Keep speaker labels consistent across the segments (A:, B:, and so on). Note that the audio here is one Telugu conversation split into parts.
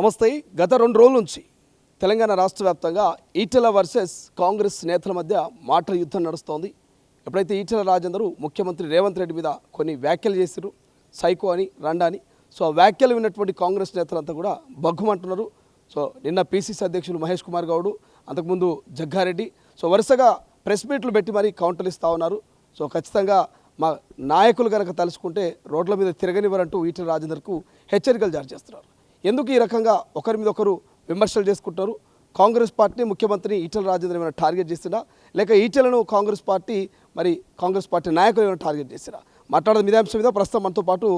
A: నమస్తే. గత 2 రోజుల నుంచి తెలంగాణ రాష్ట్ర వ్యాప్తంగా ఈటెల వర్సెస్ కాంగ్రెస్ నేతల మధ్య మాటల యుద్ధం నడుస్తోంది. ఎప్పుడైతే ఈటెల రాజేందర్ ముఖ్యమంత్రి రేవంత్ రెడ్డి మీద కొన్ని వ్యాఖ్యలు చేశారు, సైకో అని రండా అని. సో ఆ వ్యాఖ్యలు విన్నటువంటి కాంగ్రెస్ నేతలంతా కూడా బగ్గుమంటున్నారు. సో నిన్న పిసిసి అధ్యక్షులు మహేష్ కుమార్ గౌడ్, అంతకుముందు జగ్గారెడ్డి వరుసగా ప్రెస్ మీట్లు పెట్టి మరీ కౌంటర్లు ఇస్తూ ఉన్నారు. సో ఖచ్చితంగా మా నాయకులు కనుక తలుచుకుంటే రోడ్ల మీద తిరగనివ్వరంటూ ఈటెల రాజేందర్కు హెచ్చరికలు జారీ చేస్తున్నారు. ఎందుకు ఈ రకంగా ఒకరి మీద ఒకరు విమర్శలు చేసుకుంటారు? కాంగ్రెస్ పార్టీ ముఖ్యమంత్రిని ఈటెల రాజేందర్ ఏమైనా టార్గెట్ చేసినా, లేక ఈటెలను కాంగ్రెస్ పార్టీ నాయకులు ఏమైనా టార్గెట్ చేసినా? మాట్లాడడం ఇదే అంశం మీద ప్రస్తుతం మనతో పాటు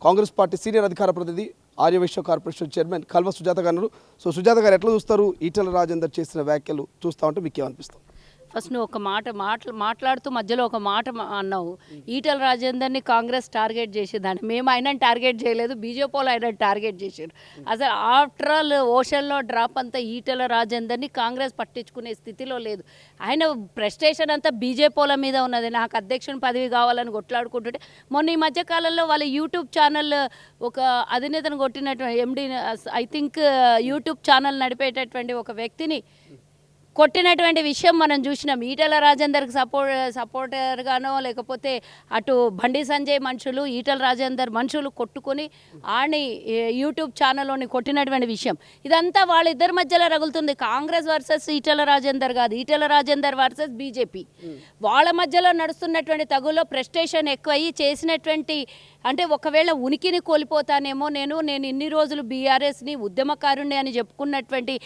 A: కాంగ్రెస్ పార్టీ సీనియర్ అధికార ప్రతినిధి ఆర్యవైశ్య కార్పొరేషన్ చైర్మన్ కల్వ సుజాత గారు. సో సుజాత గారు, ఎట్లా చూస్తారు ఈటెల రాజేందర్ చేసిన వ్యాఖ్యలు? చూస్తూ ఉంటే మీకు ఏమనిపిస్తుంది?
B: ఫస్ట్ నువ్వు ఒక మాట్లాడుతూ మధ్యలో ఒక మాట అన్నావు, ఈటెల రాజేందర్ని కాంగ్రెస్ టార్గెట్ చేసేదాన్ని. మేము ఆయనని టార్గెట్ చేయలేదు, బీజేపీ వాళ్ళు ఆయనని టార్గెట్ చేశారు. అసలు ఆఫ్టర్ ఆల్ ఓషన్లో డ్రాప్ అంతా ఈటెల రాజేందర్ని కాంగ్రెస్ పట్టించుకునే స్థితిలో లేదు. ఆయన ప్రెస్టేషన్ అంతా బీజేపీ వాళ్ళ మీద ఉన్నది. నాకు అధ్యక్షుని పదవి కావాలని కొట్లాడుకుంటుంటే మొన్న ఈ మధ్యకాలంలో వాళ్ళ యూట్యూబ్ ఛానల్ ఒక అధినేతను కొట్టినటువంటి ఎండి, ఐ థింక్ యూట్యూబ్ ఛానల్ నడిపేటటువంటి ఒక వ్యక్తిని కొట్టినటువంటి విషయం మనం చూసినాం. ఈటెల రాజేందర్కి సపోర్టర్గానో లేకపోతే అటు బండి సంజయ్ మనుషులు, ఈటెల రాజేందర్ మనుషులు కొట్టుకొని ఆని యూట్యూబ్ ఛానల్లోని కొట్టినటువంటి విషయం. ఇదంతా వాళ్ళిద్దరి మధ్యలో రగులుతుంది. కాంగ్రెస్ వర్సెస్ ఈటెల రాజేందర్ కాదు, ఈటెల రాజేందర్ వర్సెస్ బీజేపీ. వాళ్ళ మధ్యలో నడుస్తున్నటువంటి తగులో ప్రెస్టేషన్ ఎక్కువయ్యి చేసినటువంటి, అంటే ఒకవేళ ఉనికిని కోల్పోతానేమో నేను ఇన్ని రోజులు బీఆర్ఎస్ని ఉద్యమకారుణ్ణి అని చెప్పుకున్నటువంటి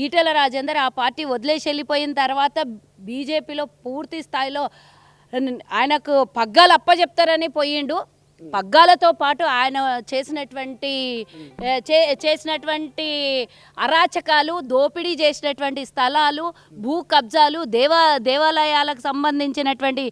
B: ఈటెల రాజేందర్ ఆ పార్టీ వదిలేసి వెళ్ళిపోయిన తర్వాత బీజేపీలో పూర్తి స్థాయిలో ఆయనకు పగ్గాలు అప్పచెప్తారని పోయిండు. పగ్గాలతో పాటు ఆయన చేసినటువంటి అరాచకాలు, దోపిడీ చేసినటువంటి స్థలాలు, భూ కబ్జాలు, దేవాలయాలకు సంబంధించినటువంటి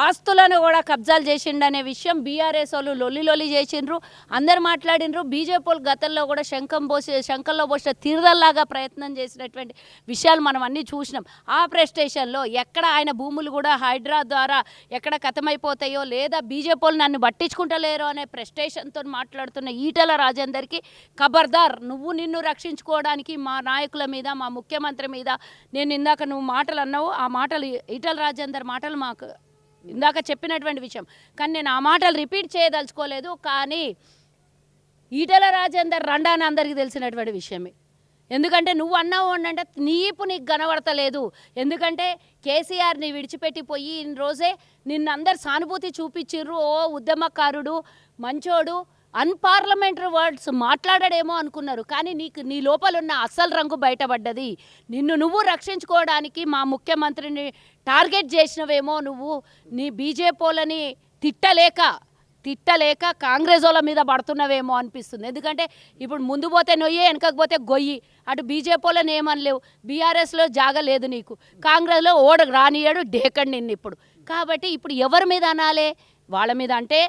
B: ఆస్తులను కూడా కబ్జాలు చేసిండనే విషయం బీఆర్ఎస్ వాళ్ళు లొల్లి చేసిండ్రు, అందరు మాట్లాడినరు. బీజేపీ వాళ్ళు గతంలో కూడా శంఖంలో పోసిన తీర్థల్లాగా ప్రయత్నం చేసినటువంటి విషయాలు మనం అన్నీ చూసినాం. ఆ ప్రెస్టేషన్లో ఎక్కడ ఆయన భూములు కూడా హైడ్రా ద్వారా ఎక్కడ కథమైపోతాయో, లేదా బీజేపీ వాళ్ళు నన్ను పట్టించుకుంటలేరు అనే ప్రెస్టేషన్తో మాట్లాడుతున్న ఈటెల రాజేందర్కి ఖబర్దార్, నిన్ను రక్షించుకోవడానికి మా నాయకుల మీద, మా ముఖ్యమంత్రి మీద, నేను ఇందాక నువ్వు మాటలు అన్నావు, ఆ మాటలు ఈటెల రాజేందర్ మాటలు మాకు ఇందాక చెప్పినటువంటి విషయం, కానీ నేను ఆ మాటలు రిపీట్ చేయదలుచుకోలేదు. కానీ ఈటెల రాజేందర్ రండా అని అందరికీ తెలిసినటువంటి విషయమే. ఎందుకంటే నువ్వు అన్నావు అంటే నీకు కనబడతలేదు. ఎందుకంటే కేసీఆర్ని విడిచిపెట్టిపోయి ఇన్ని రోజే నిన్నందరు సానుభూతి చూపించిర్రు. ఓ ఉద్యమకారుడు, మంచోడు, అన్పార్లమెంటరీ వర్డ్స్ మాట్లాడాడేమో అనుకున్నారు. కానీ నీ లోపల ఉన్న అసలు రంగు బయటపడ్డది. నువ్వు రక్షించుకోవడానికి మా ముఖ్యమంత్రిని టార్గెట్ చేసినవేమో, నువ్వు నీ బీజేపీలని తిట్టలేక కాంగ్రెస్ వాళ్ళ మీద పడుతున్నవేమో అనిపిస్తుంది. ఎందుకంటే ఇప్పుడు ముందు పోతే నొయ్యే, వెనకపోతే గొయ్యి. అటు బీజేపీ వాళ్ళని ఏమనలేవు, బీఆర్ఎస్లో జాగలేదు నీకు, కాంగ్రెస్లో రానియాడు డేకండి నిన్ను ఇప్పుడు. కాబట్టి ఇప్పుడు ఎవరి మీద అనాలే? వాళ్ళ మీద అంటే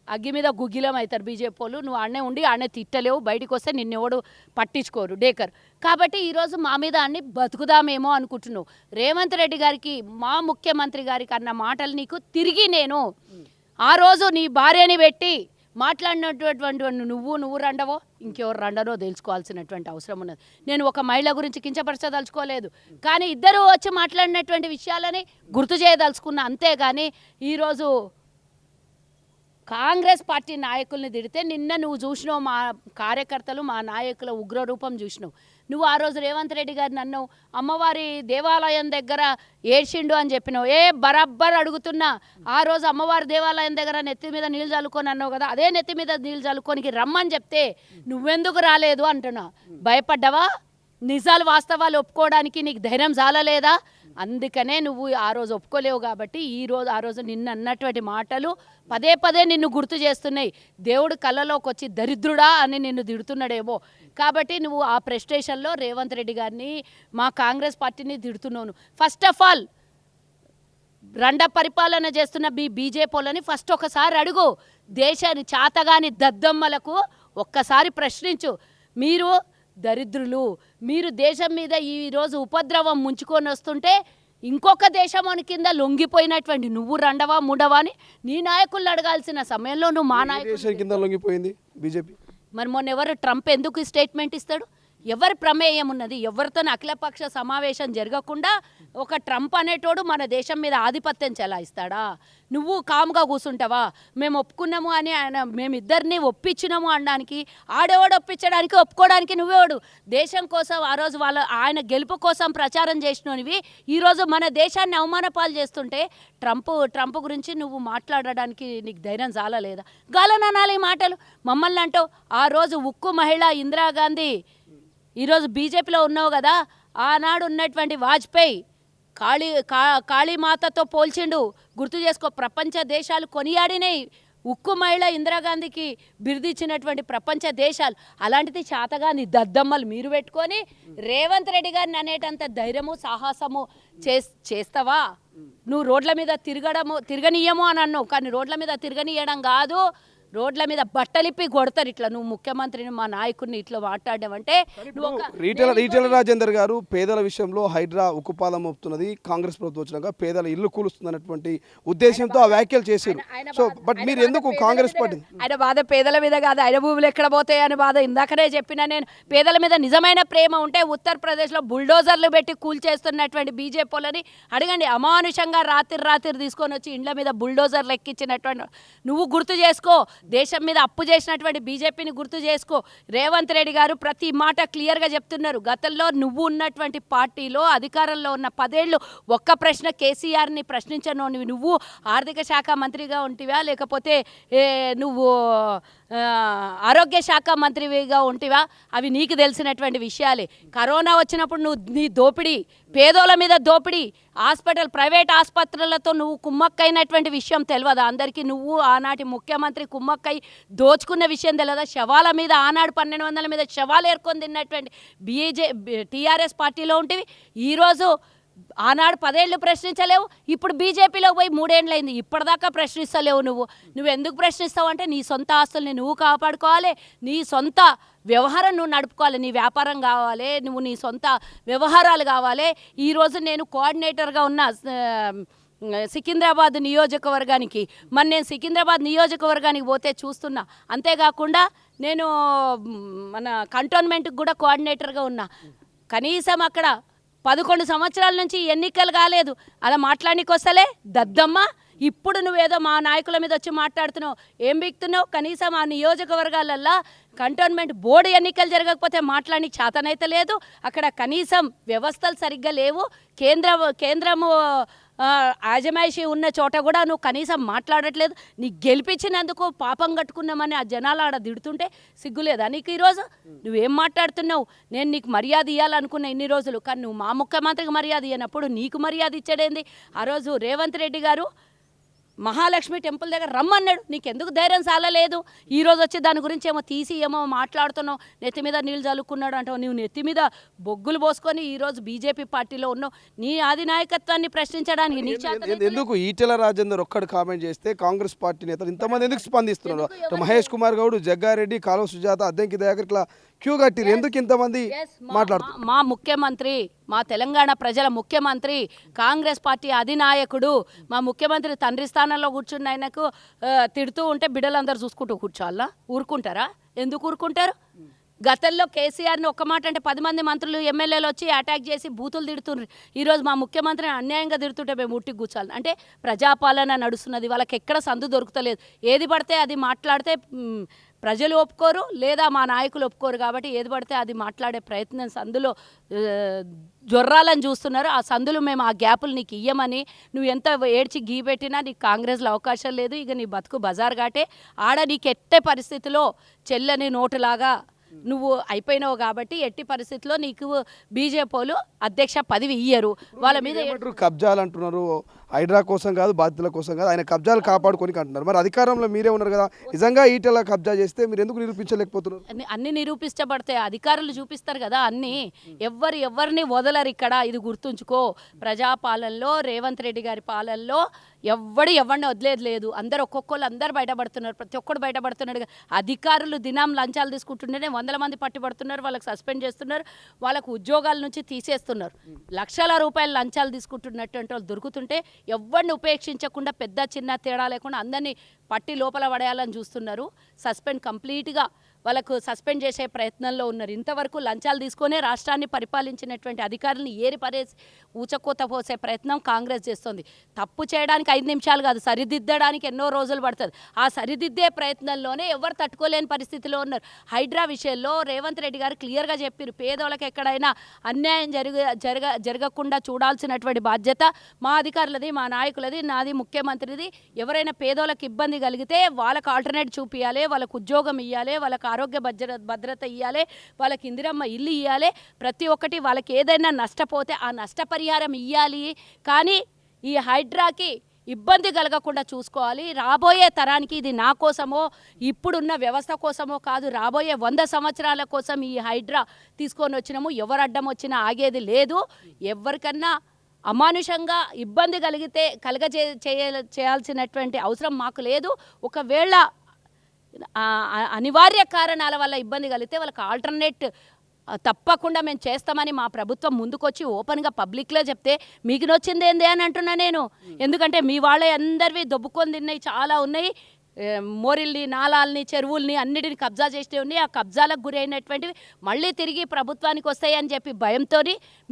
B: అగ్గి మీద గుగ్గిలం అవుతారు బీజేపీ వాళ్ళు. నువ్వు ఆడనే ఉండి ఆడనే తిట్టలేవు, బయటికి వస్తే నిన్నెవడు పట్టించుకోరు, డేకర్. కాబట్టి ఈరోజు మా మీద అన్ని బతుకుదామేమో అనుకుంటున్నావు. రేవంత్ రెడ్డి గారికి, మా ముఖ్యమంత్రి గారికి అన్న మాటలు నీకు తిరిగి నేను ఆ రోజు నీ భార్యని పెట్టి మాట్లాడినటువంటి నువ్వు రండవో ఇంకెవరు రండనో తెలుసుకోవాల్సినటువంటి అవసరం ఉన్నది. నేను ఒక మహిళ గురించి కించపరచదలుచుకోలేదు, కానీ ఇద్దరు వచ్చి మాట్లాడినటువంటి విషయాలని గుర్తు చేయదలుచుకున్నా, అంతేగాని ఈరోజు కాంగ్రెస్ పార్టీ నాయకుల్ని తిడితే నిన్న నువ్వు చూసినావు, మా కార్యకర్తలు, మా నాయకుల ఉగ్రరూపం చూసినావు. నువ్వు ఆ రోజు రేవంత్ రెడ్డి గారిని అన్నావు, అమ్మవారి దేవాలయం దగ్గర ఏడ్చిండు అని చెప్పినావు. బరాబ్బర్ అడుగుతున్నా, ఆ రోజు అమ్మవారి దేవాలయం దగ్గర నెత్తి మీద నీళ్ళు చల్లుకొని అన్నావు కదా, అదే నెత్తి మీద నీళ్ళు చల్లుకోనికి రమ్మని చెప్తే నువ్వెందుకు రాలేదు అంటున్నా. భయపడ్డావా? నిజాలు వాస్తవాలు ఒప్పుకోవడానికి నీకు ధైర్యం చాలలేదా? అందుకనే నువ్వు ఆ రోజు ఒప్పుకోలేవు. కాబట్టి ఆ రోజు నిన్న అన్నటువంటి మాటలు పదే నిన్ను గుర్తు చేస్తున్నాయి. దేవుడు కళ్ళలోకి వచ్చి దరిద్రుడా అని నిన్ను తిడుతున్నాడేమో. కాబట్టి నువ్వు ఆ ప్రెస్టేషన్లో రేవంత్ రెడ్డి గారిని, మా కాంగ్రెస్ పార్టీని తిడుతున్నావు. ఫస్ట్ ఆఫ్ ఆల్ రండ పరిపాలన చేస్తున్న బీజేపీ వాళ్ళని ఫస్ట్ ఒకసారి అడుగు. దేశాన్ని చాతగాని దద్దమ్మలకు ఒక్కసారి ప్రశ్నించు. మీరు దరిద్రులు, మీరు దేశం మీద ఈరోజు ఉపద్రవం ముంచుకొని వస్తుంటే ఇంకొక దేశం కింద లొంగిపోయినటువంటి నువ్వు రండవా మూడవా అని నీ నాయకులను అడగాల్సిన సమయంలో నువ్వు మా నాయకులు
A: కింద లొంగిపోయింది బీజేపీ.
B: మరి మొన్న ఎవరు ట్రంప్ ఎందుకు స్టేట్మెంట్ ఇస్తాడు? ఎవరి ప్రమేయం ఉన్నది? ఎవరితో అఖిలపక్ష సమావేశం జరగకుండా ఒక ట్రంప్ అనేటోడు మన దేశం మీద ఆధిపత్యం చెలాయిస్తాడా? నువ్వు కామ్గా కూర్చుంటావా? మేము ఒప్పుకున్నాము అని మేమిద్దరిని ఒప్పించినాము అనడానికి, ఆడేవాడు ఒప్పించడానికి ఒప్పుకోవడానికి నువ్వేవాడు? దేశం కోసం ఆ రోజు ఆయన గెలుపు కోసం ప్రచారం చేసినవి ఈరోజు మన దేశాన్ని అవమానపాలు చేస్తుంటే ట్రంప్ గురించి నువ్వు మాట్లాడడానికి నీకు ధైర్యం చాలలేదా? గాలనాలి మాటలు మమ్మల్ని అంటావు. ఆ రోజు ఉక్కు మహిళ ఇందిరాగాంధీ, ఈరోజు బీజేపీలో ఉన్నావు కదా, ఆనాడు ఉన్నటువంటి వాజ్పేయి కాళీమాతతో పోల్చిండు. గుర్తు చేసుకో. ప్రపంచ దేశాలు కొనియాడినాయి. ఉక్కు మహిళ ఇందిరాగాంధీకి బిరుదిచ్చినటువంటి ప్రపంచ దేశాలు. అలాంటిది చాతగాని దద్దమ్మలు మీరు పెట్టుకొని రేవంత్ రెడ్డి గారిని అనేటంత ధైర్యము సాహసము చేస్తావా? నువ్వు రోడ్ల మీద తిరగనీయము అని అన్నావు, కానీ రోడ్ల మీద తిరగనీయడం కాదు, రోడ్ల మీద బట్టలిప్పి కొడతారు. ఇట్లా నువ్వు ముఖ్యమంత్రిని మా నాయకుడిని ఇట్లా మాట్లాడమంటే
A: ఈటెల రాజేందర్ గారు పేదల విషయంలో హైడ్రా ఉక్కుపాదం మోపుతున్నది, కాంగ్రెస్ ప్రభుత్వం వచ్చినాక పేదల ఇల్లు కూలుస్తున్నటువంటి ఉద్దేశంతో ఆ వ్యాఖ్యలు చేశారు. సో బట్ మీరు ఎందుకు కాంగ్రెస్ పార్టీ?
B: ఆయన బాధ పేదల మీద కాదు, ఆయన భూములు ఎక్కడ పోతాయి అని బాధ. ఇందాకనే చెప్పిన నేను, పేదల మీద నిజమైన ప్రేమ ఉంటే ఉత్తరప్రదేశ్లో బుల్డోజర్లు పెట్టి కూల్చేస్తున్నటువంటి బీజేపీ వాళ్ళని అడగండి. అమానుషంగా రాత్రి తీసుకొని వచ్చి ఇండ్ల మీద బుల్డోజర్లు ఎక్కించినటువంటి నువ్వు గుర్తు చేసుకో. దేశం మీద అప్పు చేసినటువంటి బీజేపీని గుర్తు చేసుకో. రేవంత్ రెడ్డి గారు ప్రతి మాట క్లియర్గా చెప్తున్నారు. గతంలో నువ్వు ఉన్నటువంటి పార్టీలో అధికారంలో ఉన్న 10 ఏళ్ళు ఒక్క ప్రశ్న కేసీఆర్ని ప్రశ్నించను. నువ్వు ఆర్థిక శాఖ మంత్రిగా ఉంటివా, లేకపోతే నువ్వు ఆరోగ్య శాఖ మంత్రిగా ఉంటివా? అవి నీకు తెలిసినటువంటి విషయాలే. కరోనా వచ్చినప్పుడు నీ దోపిడీ, పేదోళ్ళ మీద దోపిడీ, ప్రైవేట్ ఆసుపత్రులతో నువ్వు కుమ్మక్కైనటువంటి విషయం తెలియదా అందరికీ? నువ్వు ఆనాటి ముఖ్యమంత్రి కుమ్మక్కై దోచుకున్న విషయం తెలియదా? శవాల మీద ఆనాడు 1200 మీద శవాలు ఏర్కొని తిన్నటువంటి టీఆర్ఎస్ పార్టీలో ఉంటివి. ఈరోజు ఆనాడు 10 ఏళ్ళు ప్రశ్నించలేవు, ఇప్పుడు బీజేపీలో పోయి 3 ఏళ్ళు అయింది, ఇప్పటిదాకా ప్రశ్నిస్తలేవు. నువ్వు ఎందుకు ప్రశ్నిస్తావు అంటే నీ సొంత ఆస్తుల్ని నువ్వు కాపాడుకోవాలి, నీ సొంత వ్యవహారం నువ్వు నడుపుకోవాలి, నీ వ్యాపారం కావాలి, నువ్వు నీ సొంత వ్యవహారాలు కావాలి. ఈరోజు నేను కోఆర్డినేటర్గా ఉన్న సికింద్రాబాద్ నియోజకవర్గానికి, నేను సికింద్రాబాద్ నియోజకవర్గానికి పోతే చూస్తున్నా. అంతేకాకుండా నేను మన కంటోన్మెంట్కి కూడా కోఆర్డినేటర్గా ఉన్నా. కనీసం అక్కడ 11 సంవత్సరాల నుంచి ఎన్నికలు కాలేదు. అలా మాట్లాడడానికి వస్తలే దద్దమ్మ. ఇప్పుడు నువ్వేదో మా నాయకుల మీద వచ్చి మాట్లాడుతున్నావు. ఏం బిక్తున్నావు? కనీసం ఆ నియోజకవర్గాలల్లో కంటోన్మెంట్ బోర్డు ఎన్నికలు జరగకపోతే మాట్లాడడానికి చేతనైతే లేదు. అక్కడ కనీసం వ్యవస్థలు సరిగ్గా లేవు. కేంద్రము ఆజమాయిషి ఉన్న చోట కూడా నువ్వు కనీసం మాట్లాడట్లేదు. నీకు గెలిపించినందుకు పాపం కట్టుకున్నామని ఆ జనాలు ఆడ దిడుతుంటే సిగ్గులేదా నీకు? ఈరోజు నువ్వేం మాట్లాడుతున్నావు? నేను నీకు మర్యాద ఇవ్వాలనుకున్న ఇన్ని రోజులు, కానీ నువ్వు మా ముఖ్యమంత్రికి మర్యాద ఇవ్వనప్పుడు నీకు మర్యాద ఇచ్చాడేంది? ఆ రోజు రేవంత్ రెడ్డి గారు మహాలక్ష్మి టెంపుల్ దగ్గర రమ్మన్నాడు, నీకెందుకు ధైర్యం చాలలేదు? ఈరోజు వచ్చి దాని గురించి ఏమో తీసి ఏమో మాట్లాడుతున్నావు, నెత్తి మీద నీళ్ళు చల్లుకున్నాడు అంటావు. నువ్వు నెత్తి మీద బొగ్గులు పోసుకొని ఈరోజు బీజేపీ పార్టీలో ఉన్నావు. నీ అధినాయకత్వాన్ని ప్రశ్నించడానికి నీ
A: ఎందుకు? ఈటెల రాజేందర్ ఒక్కడు కామెంట్ చేస్తే కాంగ్రెస్ పార్టీ నేతలు ఇంతమంది ఎందుకు స్పందిస్తున్నారు? మహేష్ కుమార్ గౌడ్, జగ్గారెడ్డి, కాలువ సుజాత, అద్దంకి దయాకర్ ఇట్లా క్యూ కట్టిరు. ఎందుకు ఇంతమంది మాట్లాడుతున్నారు?
B: మా ముఖ్యమంత్రి, మా తెలంగాణ ప్రజల ముఖ్యమంత్రి, కాంగ్రెస్ పార్టీ అధినాయకుడు, మా ముఖ్యమంత్రి తండ్రి స్థానంలో కూర్చున్న ఆయనకు తిడుతూ ఉంటే బిడ్డలందరూ చూసుకుంటూ కూర్చోవాలా? ఊరుకుంటారా? ఎందుకు ఊరుకుంటారు? గతంలో కేసీఆర్ని ఒక్క మాట అంటే 10 మంది మంత్రులు ఎమ్మెల్యేలు వచ్చి అటాక్ చేసి బూతులు తిడుతుండ్రు. ఈరోజు మా ముఖ్యమంత్రిని అన్యాయంగా తిడుతుంటే మేము ఉట్టి కూర్చోాలి అంటే ప్రజాపాలన నడుస్తున్నది. వాళ్ళకి ఎక్కడ సందు దొరుకుతలేదు. ఏది పడితే అది మాట్లాడితే ప్రజలు ఒప్పుకోరు, లేదా మా నాయకులు ఒప్పుకోరు. కాబట్టి ఏది పడితే అది మాట్లాడే ప్రయత్నం సందులో జొర్రాలని చూస్తున్నారు. ఆ సందులు మేము ఆ గ్యాపులు నీకు ఇయ్యమని, నువ్వు ఎంత ఏడ్చి గీ పెట్టినా నీకు కాంగ్రెస్లో అవకాశం లేదు. ఇక నీ బతుకు బజార్ ఘాటే. ఆడ నీకు ఎట్టే పరిస్థితిలో చెల్లని నోటులాగా నువ్వు అయిపోయినావు. కాబట్టి ఎట్టి పరిస్థితిలో నీకు బీజేపీలు అధ్యక్ష పదవి ఇయ్యరు. వాళ్ళ మీద
A: కబ్జాలు అంటున్నారు. హైడ్రా కోసం కాదు, బాధ్యతల కోసం కాదు, ఆయన కబ్జాలు కాపాడుకొని అంటున్నారు. మరి అధికారంలో మీరే ఉన్నారు కదా, నిజంగా ఈటెల కబ్జా చేస్తే మీరు ఎందుకు నిరూపించలేకపోతున్నారు?
B: అన్ని నిరూపించబడితే అధికారులు చూపిస్తారు కదా అన్నీ. ఎవరిని వదలరు ఇక్కడ. ఇది గుర్తుంచుకో. ప్రజాపాలనలో, రేవంత్ రెడ్డి గారి పాలనలో ఎవరిని వదిలేదు లేదు. ఒక్కొక్కరు అందరు బయటపడుతున్నారు. ప్రతి ఒక్కరు బయటపడుతున్నాడు. అధికారులు దినం లంచాలు తీసుకుంటుంటేనే 100 మంది పట్టుబడుతున్నారు. వాళ్ళకి సస్పెండ్ చేస్తున్నారు, వాళ్ళకు ఉద్యోగాల నుంచి తీసేస్తున్నారు. లక్షల రూపాయలు లంచాలు తీసుకుంటున్నటువంటి వాళ్ళు దొరుకుతుంటే ఎవరిని ఉపేక్షించకుండా, పెద్ద చిన్న తేడా లేకుండా అందరినీ పట్టి లోపల పడేయాలని చూస్తున్నారు. సస్పెండ్ కంప్లీట్గా వాళ్ళకు సస్పెండ్ చేసే ప్రయత్నంలో ఉన్నారు. ఇంతవరకు లంచాలు తీసుకొనే రాష్ట్రాన్ని పరిపాలించినటువంటి అధికారులను ఏరిపరేసి ఊచకోత పోసే ప్రయత్నం కాంగ్రెస్ చేస్తుంది. తప్పు చేయడానికి 5 నిమిషాలు కాదు, సరిదిద్దడానికి ఎన్నో రోజులు పడుతుంది. ఆ సరిదిద్దే ప్రయత్నంలోనే ఎవరు తట్టుకోలేని పరిస్థితిలో ఉన్నారు. హైడ్రా విషయంలో రేవంత్ రెడ్డి గారు క్లియర్గా చెప్పారు, పేదోళ్ళకి ఎక్కడైనా అన్యాయం జరగకుండా చూడాల్సినటువంటి బాధ్యత మా అధికారులది, మా నాయకులది, నాది, ముఖ్యమంత్రిది. ఎవరైనా పేదోళ్ళకి ఇబ్బంది కలిగితే వాళ్ళకి ఆల్టర్నేట్ చూపించాలి, వాళ్ళకు ఉద్యోగం ఇవ్వాలి, వాళ్ళకి ఆరోగ్య భద్రత ఇవ్వాలి, వాళ్ళకి ఇందిరమ్మ ఇల్లు ఇవ్వాలి. ప్రతి ఒక్కటి వాళ్ళకి ఏదైనా నష్టపోతే ఆ నష్టపరిహారం ఇవ్వాలి. కానీ ఈ హైడ్రాకి ఇబ్బంది కలగకుండా చూసుకోవాలి. రాబోయే తరానికి ఇది నా కోసమో ఇప్పుడున్న వ్యవస్థ కోసమో కాదు, రాబోయే 100 సంవత్సరాల కోసం ఈ హైడ్రా తీసుకొని వచ్చినాము. ఎవరు అడ్డం వచ్చినా ఆగేది లేదు. ఎవరికన్నా అమానుషంగా ఇబ్బంది చేయాల్సినటువంటి అవసరం మాకు లేదు. ఒకవేళ అనివార్య కారణాల వల్ల ఇబ్బంది కలిగితే వాళ్ళకి ఆల్టర్నేట్ తప్పకుండా మేము చేస్తామని మా ప్రభుత్వం ముందుకొచ్చి ఓపెన్గా పబ్లిక్లో చెప్తే మీకు నొచ్చింది ఏంది అని అంటున్నా నేను. ఎందుకంటే మీ వాళ్ళే అందరివి దొబ్బుకొని తిన్నాయి, చాలా ఉన్నాయి. మోరిల్ని, నాలాల్ని, చెరువుల్ని అన్నిటిని కబ్జా చేస్తే ఉన్నాయి. ఆ కబ్జాలకు గురైనటువంటివి మళ్ళీ తిరిగి ప్రభుత్వానికి వస్తాయని చెప్పి భయంతో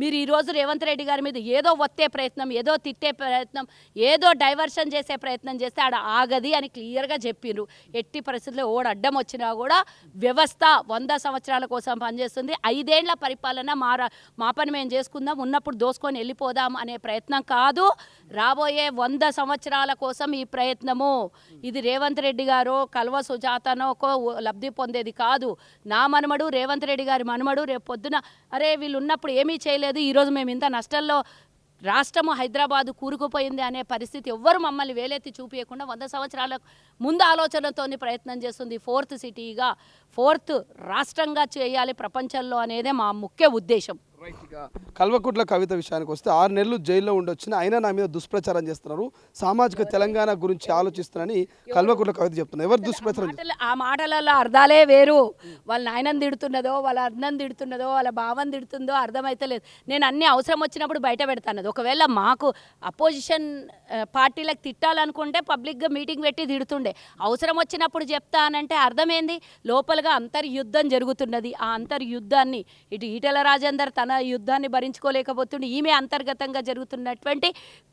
B: మీరు ఈరోజు రేవంత్ రెడ్డి గారి మీద ఏదో ఒత్తే ప్రయత్నం, ఏదో తిట్టే ప్రయత్నం, ఏదో డైవర్షన్ చేసే ప్రయత్నం చేస్తే ఆడ ఆగది అని క్లియర్గా చెప్పిండ్రు. ఎట్టి పరిస్థితుల్లో ఓడు అడ్డం వచ్చినా కూడా వ్యవస్థ 100 సంవత్సరాల కోసం పనిచేస్తుంది. 5 ఏళ్ల పరిపాలన మా పని మేము చేసుకుందాం, ఉన్నప్పుడు దోసుకొని వెళ్ళిపోదాం అనే ప్రయత్నం కాదు. రాబోయే 100 సంవత్సరాల కోసం ఈ ప్రయత్నము. ఇది రేవంత్ రెడ్డి గారు కల్వ సుజాతనో లబ్ధి పొందేది కాదు. నా మనమడు, రేవంత్ రెడ్డి గారి మనమడు రేపు పొద్దున అరే వీళ్ళు ఉన్నప్పుడు ఏమీ చేయలేదు, ఈరోజు మేము ఇంత నష్టంలో రాష్ట్రము హైదరాబాదు కూరుకుపోయింది అనే పరిస్థితి ఎవ్వరు మమ్మల్ని వేలెత్తి చూపించకుండా 100 సంవత్సరాల ముందు ఆలోచనతో ప్రయత్నం చేస్తుంది. 4th సిటీగా, 4th రాష్ట్రంగా చేయాలి ప్రపంచంలో అనేదే మా ముఖ్య ఉద్దేశం.
A: రైట్గా కల్వకుట్ల కవిత విషయానికి వస్తే 6 నెలలు జైల్లో ఉండొచ్చిన అయినా నా మీద దుష్ప్రచారం చేస్తున్నారు, సామాజిక తెలంగాణ గురించి ఆలోచిస్తున్నారని కల్వకుట్ల కవిత చెప్తున్నారు. ఎవరు దుష్ప్రచారం?
B: ఆ మాటలలో అర్థాలే వేరు. వాళ్ళ నాయనని తిడుతున్నదో, వాళ్ళ అన్నం తిడుతున్నదో, వాళ్ళ భావం తిడుతుందో అర్థమైతలేదు. నేను అన్ని అవసరం వచ్చినప్పుడు బయట పెడతాను. ఒకవేళ మాకు అపోజిషన్ పార్టీలకు తిట్టాలనుకుంటే పబ్లిక్గా మీటింగ్ పెట్టి తిడుతుండే. అవసరం వచ్చినప్పుడు చెప్తానంటే అర్థమైంది. లోపలగా అంతర్యుద్ధం జరుగుతున్నది. ఆ అంతర్యుద్ధాన్ని ఇటు ఈటెల రాజేందర్ తన యుద్ధాన్ని భరించుకోలేకపోతుండే, ఈమె అంతర్గతంగా జరుగుతున్నటువంటి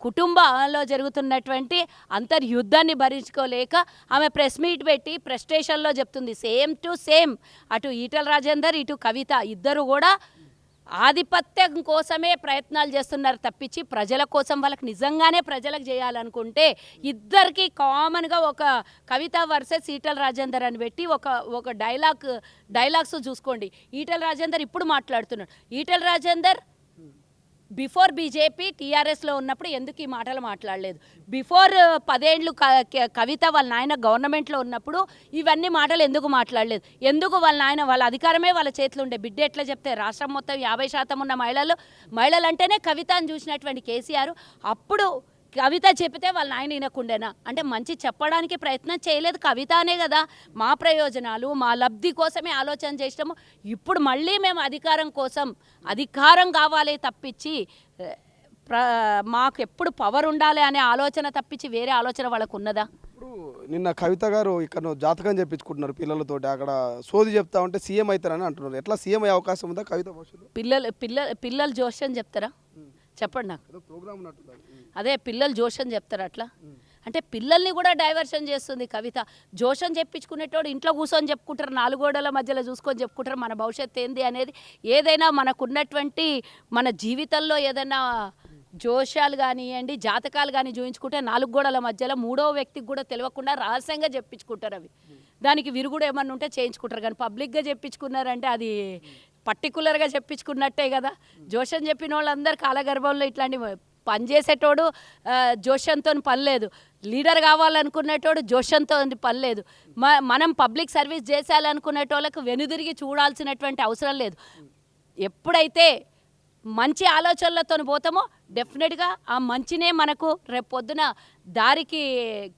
B: కుటుంబంలో జరుగుతున్నటువంటి అంతర్యుద్ధాన్ని భరించుకోలేక ఆమె ప్రెస్ మీట్ పెట్టి ప్రెస్టేషన్లో చెప్తుంది. సేమ్ టు సేమ్ అటు ఈటెల రాజేందర్ ఇటు కవిత ఇద్దరు కూడా ఆధిపత్యం కోసమే ప్రయత్నాలు చేస్తున్నారు తప్పించి ప్రజల కోసం, వాళ్ళకి నిజంగానే ప్రజలకు చేయాలనుకుంటే ఇద్దరికి కామన్గా ఒక కవిత వర్సెస్ ఈటెల రాజేందర్ అని పెట్టి ఒక డైలాగ్స్ చూసుకోండి. ఈటెల రాజేందర్ ఇప్పుడు మాట్లాడుతున్నాడు. ఈటెల రాజేందర్ బిఫోర్ బీజేపీ టీఆర్ఎస్లో ఉన్నప్పుడు ఎందుకు ఈ మాటలు మాట్లాడలేదు? బిఫోర్ 10 ఏళ్ళు కవిత వాళ్ళ నాయన గవర్నమెంట్లో ఉన్నప్పుడు ఇవన్నీ మాటలు ఎందుకు మాట్లాడలేదు? ఎందుకు వాళ్ళ నాయన వాళ్ళ అధికారమే వాళ్ళ చేతిలో ఉండే బిడ్డ ఎట్లా చెప్తే రాష్ట్రం మొత్తం 50% ఉన్న మహిళలు అంటేనే కవిత అని చూసినటువంటి కేసీఆర్ అప్పుడు కవిత చెప్తే వాళ్ళ నాయన వినకుండేనా? అంటే మంచి చెప్పడానికి ప్రయత్నం చేయలేదు కవిత అనే కదా. మా ప్రయోజనాలు, మా లబ్ధి కోసమే ఆలోచన చేసినాము. ఇప్పుడు మళ్ళీ మేము అధికారం కావాలి తప్పించి మాకు ఎప్పుడు పవర్ ఉండాలి అనే ఆలోచన తప్పించి వేరే ఆలోచన వాళ్ళకు ఉన్నదా?
A: ఇప్పుడు నిన్న కవిత గారు ఇక్కడ జాతకం చెప్పించుకుంటున్నారు పిల్లలతోటి, అక్కడ సోది చెప్తా ఉంటే సీఎం అవుతారని అంటున్నారు. ఎట్లా సీఎం అయ్యే అవకాశం ఉందా కవిత భవిష్యత్తు?
B: పిల్లలు జోష్యం చెప్తారా? చెప్పండి నాకు.
A: ప్రోగ్రామ్
B: అదే పిల్లలు జోషన్ చెప్తారు అట్లా. అంటే పిల్లల్ని కూడా డైవర్షన్ చేస్తుంది కవిత. జోషన్ చెప్పించుకునేటోడు ఇంట్లో కూర్చొని చెప్పుకుంటారు, 4 గోడల మధ్యలో చూసుకొని చెప్పుకుంటారు మన భవిష్యత్తు ఏంది అనేది. ఏదైనా మనకున్నటువంటి మన జీవితంలో ఏదైనా జోషాలు కానివ్వండి, జాతకాలు కానీ చూపించుకుంటే 4 గోడల మధ్యలో 3వ వ్యక్తికి కూడా తెలియకుండా రహస్యంగా చెప్పించుకుంటారు. అవి దానికి విరుగుడు ఏమన్నా ఉంటే చేయించుకుంటారు. కానీ పబ్లిక్గా చెప్పించుకున్నారంటే అది పర్టికులర్గా చెప్పించుకున్నట్టే కదా. జోషన్ చెప్పిన వాళ్ళందరూ కాలగర్భంలో ఇట్లాంటి పనిచేసేటోడు జోషంతో పని లేదు, లీడర్ కావాలనుకునేటోడు జోషంతో పని లేదు. మనం పబ్లిక్ సర్వీస్ చేసేయాలనుకునేటోళ్ళకు వెనుదిరిగి చూడాల్సినటువంటి అవసరం లేదు. ఎప్పుడైతే మంచి ఆలోచనలతో పోతామో డెఫినెట్గా ఆ మంచినే మనకు రేపు పొద్దున దారికి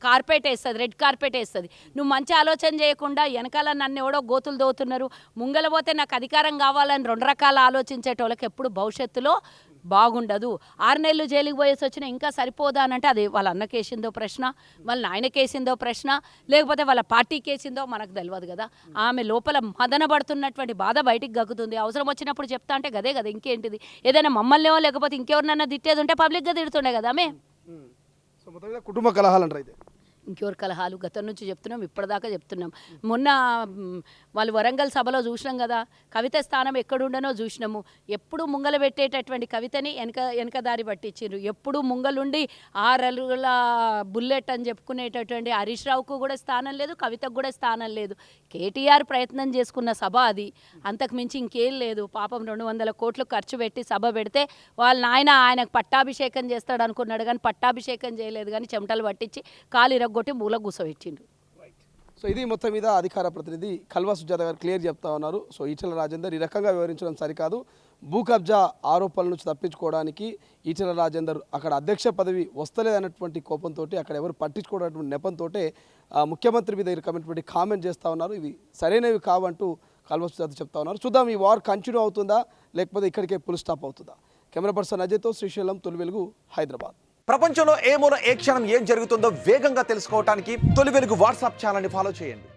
B: కార్పెట్ వేస్తుంది, రెడ్ కార్పెట్ వేస్తుంది. నువ్వు మంచి ఆలోచన చేయకుండా వెనకాల నన్ను ఎవడో గోతులు దోతున్నారు, ముంగల పోతే నాకు అధికారం కావాలని 2 రకాల ఆలోచించేటోళ్ళకి ఎప్పుడు భవిష్యత్తులో బాగుండదు. 6 నెలలు జైలుకి పోయేసి వచ్చినా ఇంకా సరిపోదా అని అంటే అది వాళ్ళ అన్న కేసిందో ప్రశ్న, వాళ్ళ నాయన కేసిందో ప్రశ్న, లేకపోతే వాళ్ళ పార్టీ కేసిందో మనకు తెలియదు కదా. ఆమె లోపల మదన పడుతున్నటువంటి బాధ బయటికి గక్కుతుంది. అవసరం వచ్చినప్పుడు చెప్తా అంటే గదే కదా, ఇంకేంటిది. ఏదైనా మమ్మల్ని లేకపోతే ఇంకెవరినన్నా తిట్టేది ఉంటే పబ్లిక్గా తిడుతుండే కదా ఆమె.
A: సో మొత్తం మీద కుటుంబ కలహాలు అంటారు అయితే.
B: ఇంకెవరి కలహాలు గతం నుంచి చెప్తున్నాం, ఇప్పటిదాకా చెప్తున్నాం. మొన్న వాళ్ళు వరంగల్ సభలో చూసినాం కదా, కవిత స్థానం ఎక్కడుండనో చూసినాము. ఎప్పుడు ముంగల పెట్టేటటువంటి కవితని వెనక దారి పట్టించారు. ఎప్పుడు ముంగలుండి 6 అడుగుల బుల్లెట్ అని చెప్పుకునేటటువంటి హరీష్ రావుకు కూడా స్థానం లేదు, కవితకు కూడా స్థానం లేదు. కేటీఆర్ ప్రయత్నం చేసుకున్న సభ అది, అంతకు మించి ఇంకేం లేదు. పాపం 200 కోట్లు ఖర్చు పెట్టి సభ పెడితే వాళ్ళ నాయన ఆయనకు పట్టాభిషేకం చేస్తాడు అనుకున్నాడు, కానీ పట్టాభిషేకం చేయలేదు, కానీ చెమటలు పట్టించి కాలు ఇరగొట్టి మూల కూసబెట్టిండు.
A: సో ఇది మొత్తం మీద అధికార ప్రతినిధి కల్వా సుజాత గారు క్లియర్ చెప్తా ఉన్నారు. సో ఈటెల రాజేందర్ ఈ రకంగా వివరించడం సరికాదు. భూ కబ్జా ఆరోపణల నుంచి తప్పించుకోవడానికి ఈటెల రాజేందర్ అక్కడ అధ్యక్ష పదవి వస్తలేదన్నటువంటి కోపంతో, అక్కడ ఎవరు పట్టించుకోవడానికి నెపంతో ముఖ్యమంత్రి మీద కమిట్మెంట్ కామెంట్ చేస్తూ ఉన్నారు. ఇవి సరైనవి కావంటూ కల్వా సుజాత చెప్తా ఉన్నారు. చూద్దాం ఈ వార్ కంటిన్యూ అవుతుందా లేకపోతే ఇక్కడికే ఫుల్ స్టాప్ అవుతుందా. కెమెరా పర్సన్ అజయ్తో శ్రీశైలం, తొలి వెలుగు, హైదరాబాద్.
C: ప్రపంచంలో ఏ మూల ఏ క్షణం ఏం జరుగుతుందో వేగంగా తెలుసుకోవడానికి తొలి వెలుగు వాట్సాప్ ఛానల్ని ఫాలో చేయండి.